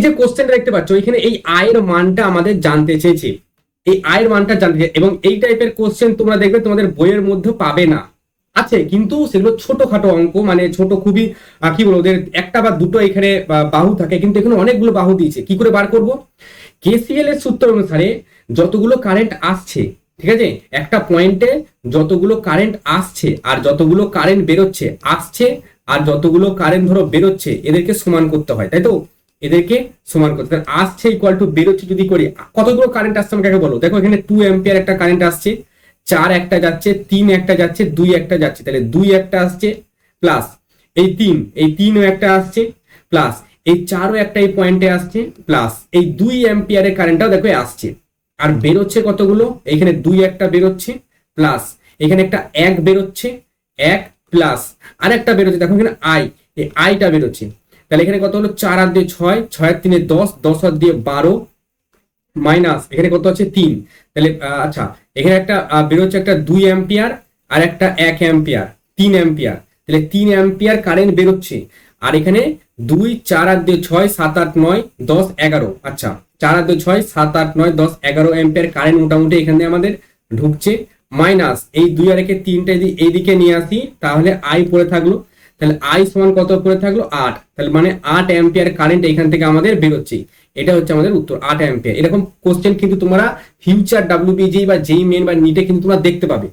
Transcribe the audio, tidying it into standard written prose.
যে কোশ্চেনটা দেখতে পাচ্ছ এখানে এই আয়ের মানটা আমাদের জানতে চেয়েছে, এই আয়ের মানটা জানতে চেয়েছে, এবং এই টাইপের কোশ্চেন তোমরা দেখবে তোমাদের বইয়ের মধ্যে পাবে না, আছে কিন্তু সেগুলো ছোটখাটো অঙ্ক, মানে ছোট খুবই কি বলবো, ওদের একটা বা দুটো এখানে বাহু থাকে, কিন্তু এখানে অনেকগুলো বাহু দিয়েছে। কি করে বার করব? কেসিএল এর সূত্র অনুসারে যতগুলো কারেন্ট আসছে, ঠিক আছে, একটা পয়েন্টে যতগুলো কারেন্ট আসছে আর যতগুলো কারেন্ট বেরোচ্ছে, আসছে আর যতগুলো কারেন্ট ধরো বেরোচ্ছে, এদেরকে সমান করতে হয়, তাই তো? এদেরকে সমান করতে, আসছে ইকুয়াল টু বেরোচ্ছে যদি করি, কতগুলো কারেন্ট আসছে আমাকে বলো। দেখো এখানে 2 অ্যাম্পিয়ার একটা কারেন্ট আসছে, 4 একটা যাচ্ছে, 3 একটা যাচ্ছে, 2 একটা যাচ্ছে, তাহলে 2 একটা আসছে, প্লাস এই 3ও একটা আসছে, প্লাস এই 4ও একটা এই পয়েন্টে আসছে, প্লাস এই 2 অ্যাম্পিয়ারের কারেন্টটাও দেখো আসছে। আর বেরোচ্ছে কতগুলো, এখানে 2 একটা বেরোচ্ছে, প্লাস এখানে একটা 1 বেরোচ্ছে, 1 প্লাস আর একটা বেরোচ্ছে, দেখো এখানে এই আইটা বেরোচ্ছে। তাহলে এখানে কত হলো, 4 আর 2 6, 6 আর 3 10, 10 আর 2 12, মাইনাস এখানে কত আছে 3। তাহলে আচ্ছা, এখানে একটা বেরোচ্ছে একটা 2 অ্যাম্পিয়ার আর একটা 1 অ্যাম্পিয়ার, 3 অ্যাম্পিয়ার, তাহলে 3 অ্যাম্পিয়ার কারেন্ট বেরোচ্ছে। আর এখানে 2 4 আর 2 6 7 8 9 10 11, আচ্ছা 4 আর 2 6 7 8 9 10 11 অ্যাম্পিয়ার কারেন্ট মোটামুটি এখানে আমাদের ঢুকছে, মাইনাস এই 2 আর 1 3টা এইদিকে নিয়ে আসি, তাহলে আই পড়ে থাকলো, তাহলে আই সমান কত পড়ে থাকলো 8, তাহলে মানে 8 অ্যাম্পিয়ার কারেন্ট এখান থেকে আমাদের বেরোচ্ছে। এটা হচ্ছে আমাদের উত্তর, 8 অ্যাম্পিয়ার। এরকম কোশ্চেন কিন্তু তোমরা ফিউচার ডাব্লিউবিজি বা জেই মেন বা নিটে কিন্তু তোমরা দেখতে পাবে।